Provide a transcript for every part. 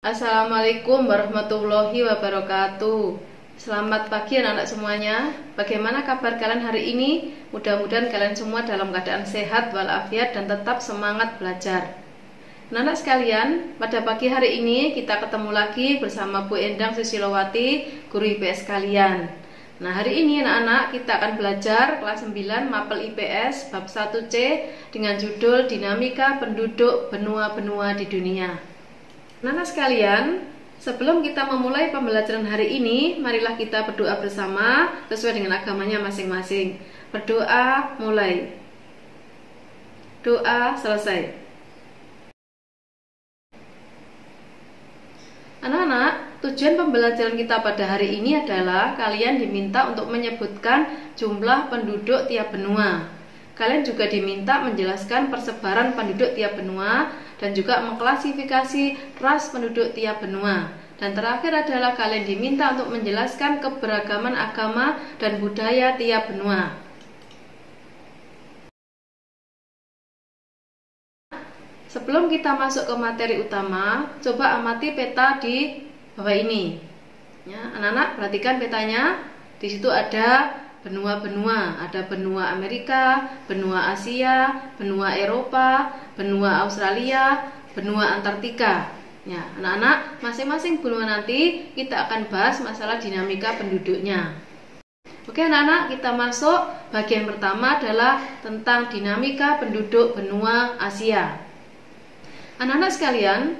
Assalamualaikum warahmatullahi wabarakatuh. Selamat pagi anak-anak semuanya. Bagaimana kabar kalian hari ini? Mudah-mudahan kalian semua dalam keadaan sehat walafiat dan tetap semangat belajar. Anak-anak sekalian, pada pagi hari ini kita ketemu lagi bersama Bu Endang Susilowati, guru IPS kalian. Nah, hari ini anak-anak kita akan belajar kelas 9 Mapel IPS bab 1C dengan judul Dinamika Penduduk Benua-benua di Dunia. Anak-anak sekalian, sebelum kita memulai pembelajaran hari ini, marilah kita berdoa bersama sesuai dengan agamanya masing-masing. Berdoa mulai. Doa selesai. Anak-anak, tujuan pembelajaran kita pada hari ini adalah kalian diminta untuk menyebutkan jumlah penduduk tiap benua. Kalian juga diminta menjelaskan persebaran penduduk tiap benua dan juga mengklasifikasi ras penduduk tiap benua. Dan terakhir adalah kalian diminta untuk menjelaskan keberagaman agama dan budaya tiap benua. Sebelum kita masuk ke materi utama, coba amati peta di bawah ini. Ya, anak-anak perhatikan petanya. Di situ ada benua-benua, ada benua Amerika, benua Asia, benua Eropa, benua Australia, benua Antartika. Ya, anak-anak, masing-masing benua nanti kita akan bahas masalah dinamika penduduknya. Oke anak-anak, kita masuk. Bagian pertama adalah tentang dinamika penduduk benua Asia. Anak-anak sekalian,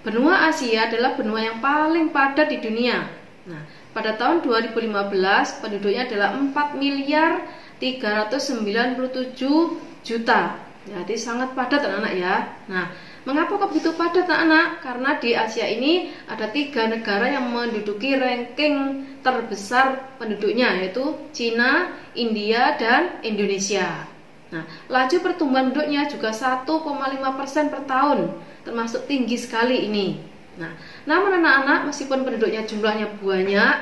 benua Asia adalah benua yang paling padat di dunia. Nah, pada tahun 2015 penduduknya adalah 4.397 juta. Jadi sangat padat anak-anak ya. Nah, mengapa kok begitu padat anak-anak? Karena di Asia ini ada 3 negara yang menduduki ranking terbesar penduduknya, yaitu Cina, India, dan Indonesia. Nah, laju pertumbuhan penduduknya juga 1,5% per tahun, termasuk tinggi sekali ini. Nah, namun anak-anak meskipun penduduknya jumlahnya banyak,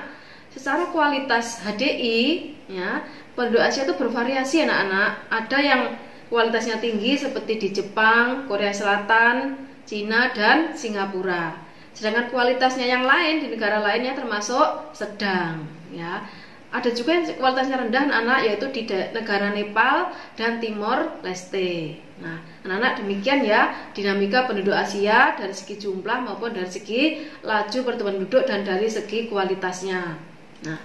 secara kualitas HDI, ya, penduduk Asia itu bervariasi anak-anak. Ada yang kualitasnya tinggi seperti di Jepang, Korea Selatan, Cina, dan Singapura. Sedangkan kualitasnya yang lain di negara lainnya termasuk sedang, ya. Ada juga yang kualitasnya rendah anak-anak, yaitu di negara Nepal dan Timor Leste. Nah, anak-anak demikian ya dinamika penduduk Asia dari segi jumlah maupun dari segi laju pertumbuhan penduduk dan dari segi kualitasnya. Nah,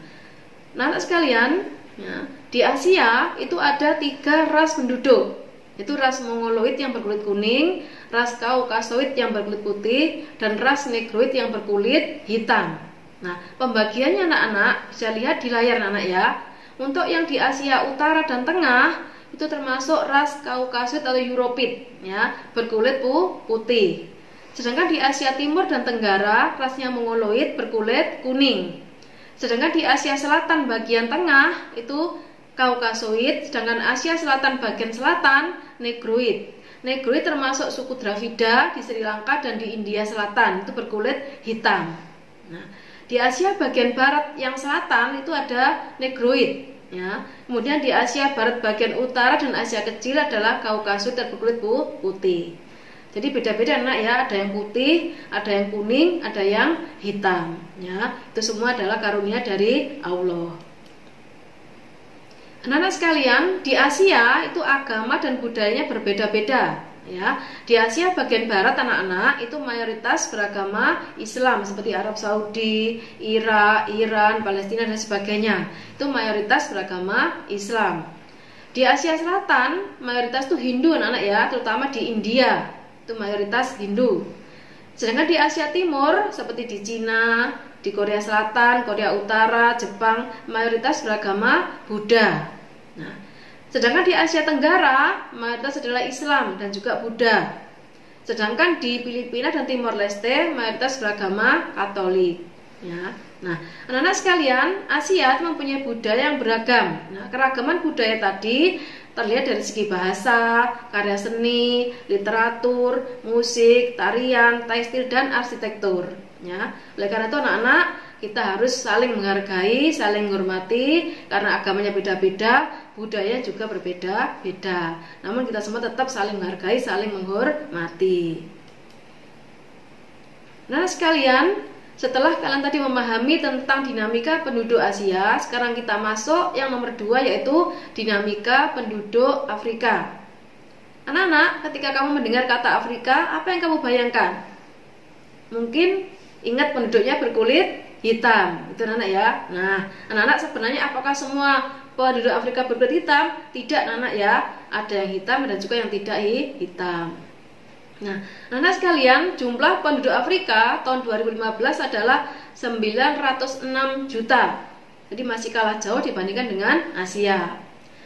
anak-anak sekalian, ya, di Asia itu ada 3 ras penduduk, yaitu ras Mongoloid yang berkulit kuning, ras Kaukasoid yang berkulit putih, dan ras Negroid yang berkulit hitam. Nah, pembagiannya anak-anak bisa lihat di layar anak-anak ya. Untuk yang di Asia Utara dan Tengah itu termasuk ras Kaukasoid atau Europid ya, berkulit putih. Sedangkan di Asia Timur dan Tenggara rasnya Mongoloid berkulit kuning. Sedangkan di Asia Selatan bagian tengah itu Kaukasoid, sedangkan Asia Selatan bagian selatan Negroid. Negroid termasuk suku Dravida di Sri Lanka dan di India Selatan, itu berkulit hitam. Nah, di Asia bagian barat yang selatan itu ada Negroid, ya. Kemudian di Asia barat bagian utara dan Asia kecil adalah Kaukasoid dan berkulit putih. Jadi beda-beda anak ya, ada yang putih, ada yang kuning, ada yang hitam, ya. Itu semua adalah karunia dari Allah. Anak-anak sekalian, di Asia itu agama dan budayanya berbeda-beda. Ya, di Asia bagian barat anak-anak itu mayoritas beragama Islam seperti Arab Saudi, Irak, Iran, Palestina dan sebagainya. Itu mayoritas beragama Islam. Di Asia Selatan mayoritas itu Hindu anak-anak ya, terutama di India itu mayoritas Hindu. Sedangkan di Asia Timur seperti di Cina, di Korea Selatan, Korea Utara, Jepang mayoritas beragama Buddha. Nah, sedangkan di Asia Tenggara mayoritas adalah Islam dan juga Buddha. Sedangkan di Filipina dan Timor Leste mayoritas beragama Katolik. Ya. Nah, anak-anak sekalian, Asia mempunyai budaya yang beragam. Nah, keragaman budaya tadi terlihat dari segi bahasa, karya seni, literatur, musik, tarian, tekstil dan arsitektur. Ya. Oleh karena itu anak-anak kita harus saling menghargai, saling menghormati, karena agamanya beda-beda, budaya juga berbeda-beda. Namun kita semua tetap saling menghargai, saling menghormati. Nah sekalian, setelah kalian tadi memahami tentang dinamika penduduk Asia, sekarang kita masuk yang nomor 2, yaitu dinamika penduduk Afrika. Anak-anak, ketika kamu mendengar kata Afrika, apa yang kamu bayangkan? Mungkin ingat penduduknya berkulit hitam, itu anak-anak ya. Nah, anak-anak sebenarnya apakah semua penduduk Afrika berkulit hitam? Tidak, anak-anak ya. Ada yang hitam dan juga yang tidak hitam. Nah, anak-anak sekalian, jumlah penduduk Afrika tahun 2015 adalah 906 juta. Jadi masih kalah jauh dibandingkan dengan Asia.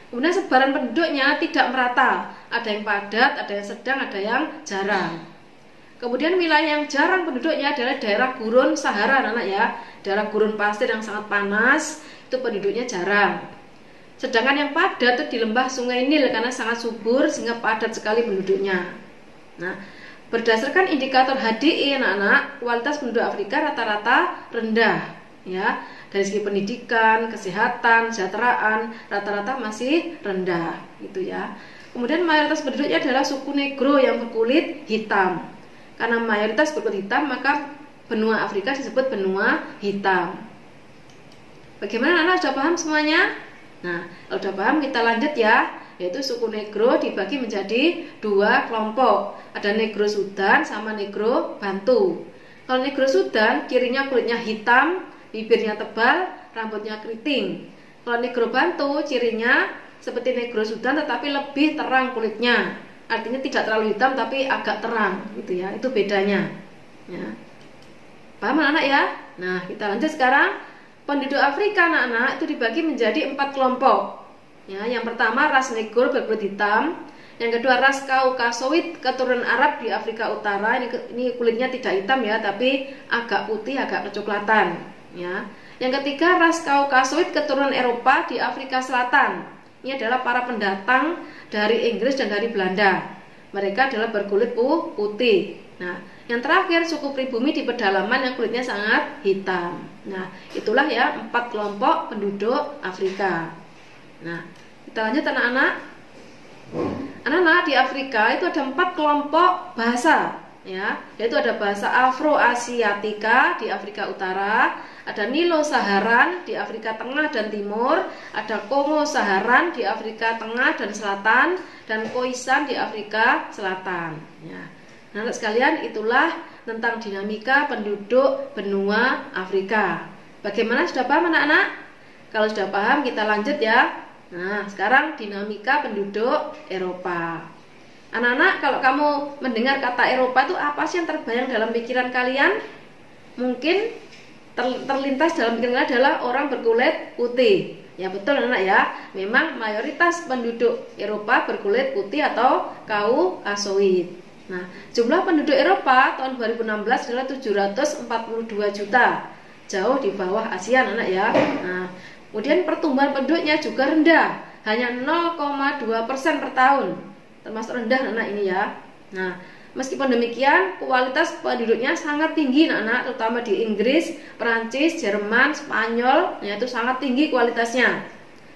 Kemudian sebaran penduduknya tidak merata, ada yang padat, ada yang sedang, ada yang jarang. Kemudian wilayah yang jarang penduduknya adalah daerah gurun Sahara, anak ya. Daerah gurun pasir yang sangat panas, itu penduduknya jarang. Sedangkan yang padat itu di lembah Sungai Nil karena sangat subur sehingga padat sekali penduduknya. Nah, berdasarkan indikator HDI anak-anak, kualitas penduduk Afrika rata-rata rendah, ya. Dari segi pendidikan, kesehatan, kesejahteraan, rata-rata masih rendah, gitu ya. Kemudian mayoritas penduduknya adalah suku Negro yang berkulit hitam. Karena mayoritas berkulit hitam, maka benua Afrika disebut benua hitam. Bagaimana anak sudah paham semuanya? Nah, kalau sudah paham kita lanjut ya. Yaitu suku Negro dibagi menjadi 2 kelompok. Ada Negro Sudan sama Negro Bantu. Kalau Negro Sudan cirinya kulitnya hitam, bibirnya tebal, rambutnya keriting. Kalau Negro Bantu cirinya seperti Negro Sudan tetapi lebih terang kulitnya. Artinya tidak terlalu hitam tapi agak terang, gitu ya. Itu bedanya. Ya. Paham anak-anak ya? Nah, kita lanjut sekarang. Penduduk Afrika anak-anak itu dibagi menjadi 4 kelompok. Ya, yang pertama ras Negro berkulit hitam, yang kedua ras Kaukasoid keturunan Arab di Afrika Utara. Ini kulitnya tidak hitam ya, tapi agak putih, agak kecoklatan. Ya. Yang ketiga ras Kaukasoid keturunan Eropa di Afrika Selatan. Ini adalah para pendatang dari Inggris dan dari Belanda. Mereka adalah berkulit putih. Nah, yang terakhir suku pribumi di pedalaman yang kulitnya sangat hitam. Nah, itulah ya 4 kelompok penduduk Afrika. Nah, kita lanjut anak-anak. Anak-anak di Afrika itu ada 4 kelompok bahasa, ya, yaitu ada bahasa Afro-Asiatika di Afrika Utara, ada Nilo-Saharan di Afrika Tengah dan Timur, ada Kongo-Saharan di Afrika Tengah dan Selatan, dan Khoisan di Afrika Selatan. Ya. Nah, sekalian itulah tentang dinamika penduduk benua Afrika. Bagaimana, sudah paham anak-anak? Kalau sudah paham kita lanjut ya. Nah, sekarang dinamika penduduk Eropa. Anak-anak, kalau kamu mendengar kata Eropa itu apa sih yang terbayang dalam pikiran kalian? Mungkin terlintas dalam pikiran adalah orang berkulit putih. Ya betul anak ya. Memang mayoritas penduduk Eropa berkulit putih atau Kaukasoid. Nah, jumlah penduduk Eropa tahun 2016 adalah 742 juta. Jauh di bawah Asia anak ya. Nah, kemudian pertumbuhan penduduknya juga rendah, hanya 0,2% per tahun, termasuk rendah anak ini ya. Nah, meskipun demikian, kualitas penduduknya sangat tinggi anak, terutama di Inggris, Perancis, Jerman, Spanyol, yaitu sangat tinggi kualitasnya.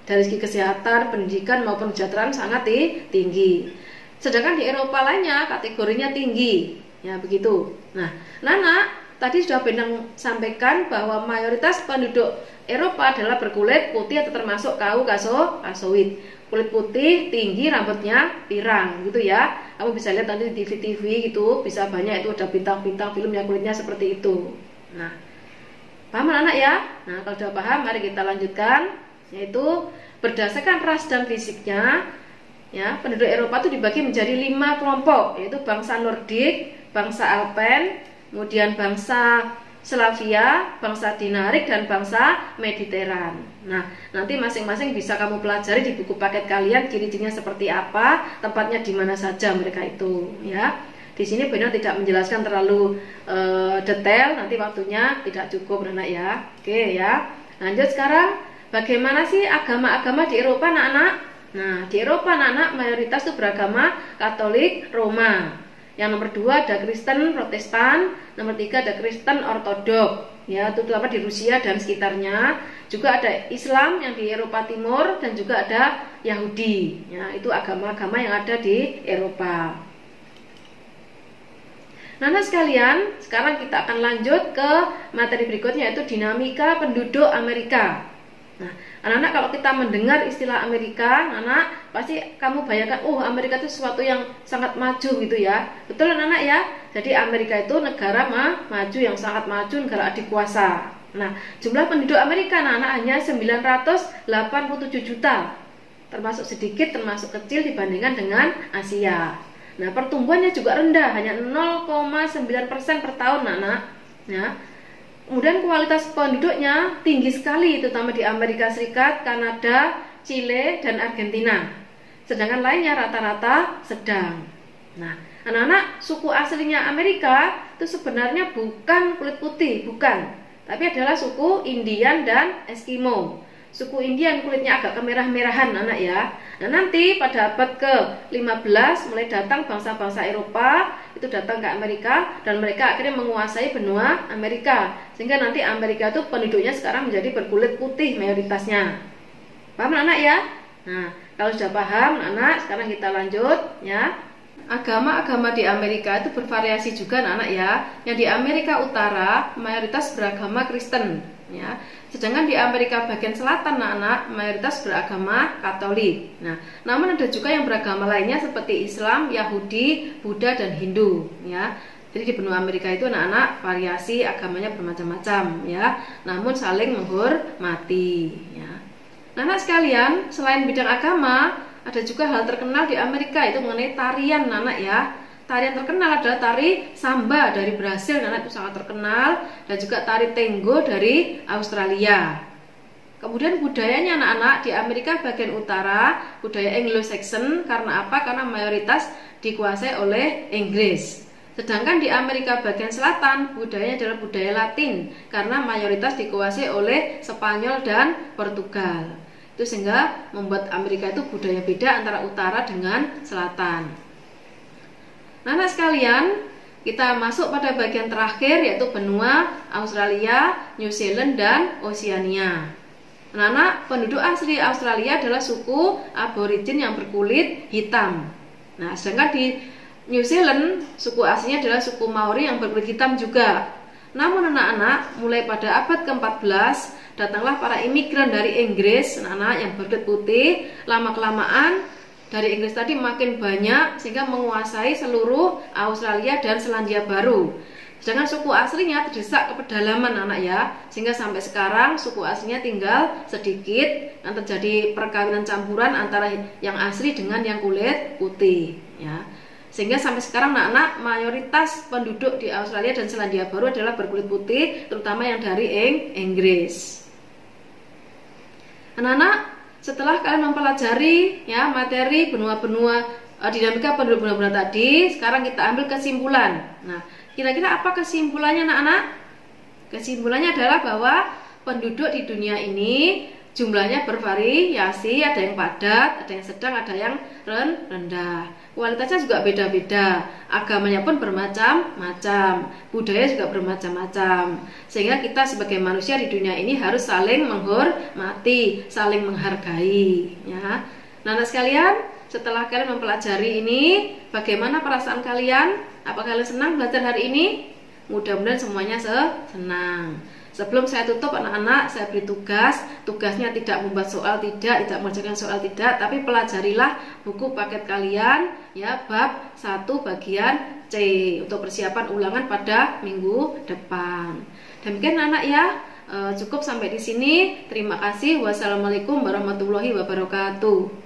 Dari segi kesehatan, pendidikan maupun kesejahteraan sangat tinggi. Sedangkan di Eropa lainnya kategorinya tinggi, ya begitu. Nah, anak tadi sudah Benang sampaikan bahwa mayoritas penduduk Eropa adalah berkulit putih atau termasuk Kaukasoid. Kulit putih, tinggi, rambutnya pirang, gitu ya. Kamu bisa lihat nanti di TV-TV gitu, bisa banyak itu ada bintang-bintang film yang kulitnya seperti itu. Nah, paham anak ya? Nah, kalau sudah paham, mari kita lanjutkan. Yaitu berdasarkan ras dan fisiknya, ya, penduduk Eropa itu dibagi menjadi 5 kelompok, yaitu bangsa Nordik, bangsa Alpen, kemudian bangsa Slavia, bangsa Dinarik, dan bangsa Mediteran. Nah, nanti masing-masing bisa kamu pelajari di buku paket kalian ciri-cirinya seperti apa, tempatnya di mana saja mereka itu, ya. Di sini Benang tidak menjelaskan terlalu detail, nanti waktunya tidak cukup anak ya. Oke ya. Lanjut sekarang, bagaimana sih agama-agama di Eropa anak-anak? Nah, di Eropa anak-anak mayoritas itu beragama Katolik Roma. Yang nomor 2 ada Kristen Protestan, nomor 3 ada Kristen Ortodok, ya, terutama di Rusia dan sekitarnya. Juga ada Islam yang di Eropa Timur dan juga ada Yahudi. Ya, itu agama-agama yang ada di Eropa. Nah, anak sekalian, sekarang kita akan lanjut ke materi berikutnya, yaitu dinamika penduduk Amerika. Nah, anak-anak, kalau kita mendengar istilah Amerika, anak pasti kamu bayangkan, Amerika itu sesuatu yang sangat maju gitu ya. Betul anak-anak ya? Jadi Amerika itu negara maju, yang sangat maju, negara adikuasa. Nah, jumlah penduduk Amerika anak-anak hanya 987 juta. Termasuk sedikit, termasuk kecil dibandingkan dengan Asia. Nah, pertumbuhannya juga rendah, hanya 0,9% per tahun, anak. Ya. Kemudian kualitas penduduknya tinggi sekali, terutama di Amerika Serikat, Kanada, Chile, dan Argentina. Sedangkan lainnya rata-rata sedang. Nah, anak-anak, suku aslinya Amerika itu sebenarnya bukan kulit putih, bukan. Tapi adalah suku Indian dan Eskimo. Suku Indian kulitnya agak kemerah-merahan, anak ya. Nah, nanti pada abad ke-15 mulai datang bangsa-bangsa Eropa itu datang ke Amerika, dan mereka akhirnya menguasai benua Amerika, sehingga nanti Amerika itu penduduknya sekarang menjadi berkulit putih mayoritasnya. Paham anak ya? Nah, kalau sudah paham anak, sekarang kita lanjut ya. Agama-agama di Amerika itu bervariasi juga anak ya. Yang di Amerika Utara mayoritas beragama Kristen ya. Sedangkan di Amerika bagian selatan anak-anak mayoritas beragama Katolik. Nah, namun ada juga yang beragama lainnya seperti Islam, Yahudi, Buddha, dan Hindu ya. Jadi di benua Amerika itu anak-anak variasi agamanya bermacam-macam ya. Namun saling menghormati ya. Nah, anak sekalian, selain bidang agama, ada juga hal terkenal di Amerika, itu mengenai tarian anak ya. Tarian terkenal adalah tari samba dari Brasil, anak itu sangat terkenal, dan juga tari tango dari Australia. Kemudian budayanya anak-anak di Amerika bagian utara, budaya Anglo-Saxon. Karena apa? Karena mayoritas dikuasai oleh Inggris. Sedangkan di Amerika bagian selatan, budayanya adalah budaya Latin, karena mayoritas dikuasai oleh Spanyol dan Portugal. Itu sehingga membuat Amerika itu budaya beda antara utara dengan selatan. Nah, anak sekalian, kita masuk pada bagian terakhir, yaitu benua Australia, New Zealand, dan Oceania. Nah, anak, penduduk asli Australia adalah suku aborigin yang berkulit hitam. Nah, sedangkan di New Zealand, suku aslinya adalah suku Maori yang berkulit hitam juga. Namun anak-anak, mulai pada abad ke-14 datanglah para imigran dari Inggris, anak-anak yang berkulit putih. Lama-kelamaan dari Inggris tadi makin banyak, sehingga menguasai seluruh Australia dan Selandia Baru. Sedangkan suku aslinya terdesak ke pedalaman anak ya, sehingga sampai sekarang suku aslinya tinggal sedikit, dan terjadi perkawinan campuran antara yang asli dengan yang kulit putih ya. Sehingga sampai sekarang anak-anak mayoritas penduduk di Australia dan Selandia Baru adalah berkulit putih, terutama yang dari Inggris. Anak-anak, setelah kalian mempelajari ya materi benua-benua dinamika penduduk benua-benua tadi, sekarang kita ambil kesimpulan. Nah, kira-kira apa kesimpulannya anak-anak? Kesimpulannya adalah bahwa penduduk di dunia ini jumlahnya bervariasi, ada yang padat, ada yang sedang, ada yang rendah. Kualitasnya juga beda-beda, agamanya pun bermacam-macam, budaya juga bermacam-macam. Sehingga kita sebagai manusia di dunia ini harus saling menghormati, saling menghargai ya. Nah, anak sekalian, setelah kalian mempelajari ini, bagaimana perasaan kalian? Apa kalian senang belajar hari ini? Mudah-mudahan semuanya senang. Sebelum saya tutup anak-anak, saya beri tugas. Tugasnya tidak membuat soal, tidak mengerjakan soal, tidak, tapi pelajarilah buku paket kalian ya, bab 1 bagian C untuk persiapan ulangan pada minggu depan. Demikian anak ya, cukup sampai di sini. Terima kasih. Wassalamualaikum warahmatullahi wabarakatuh.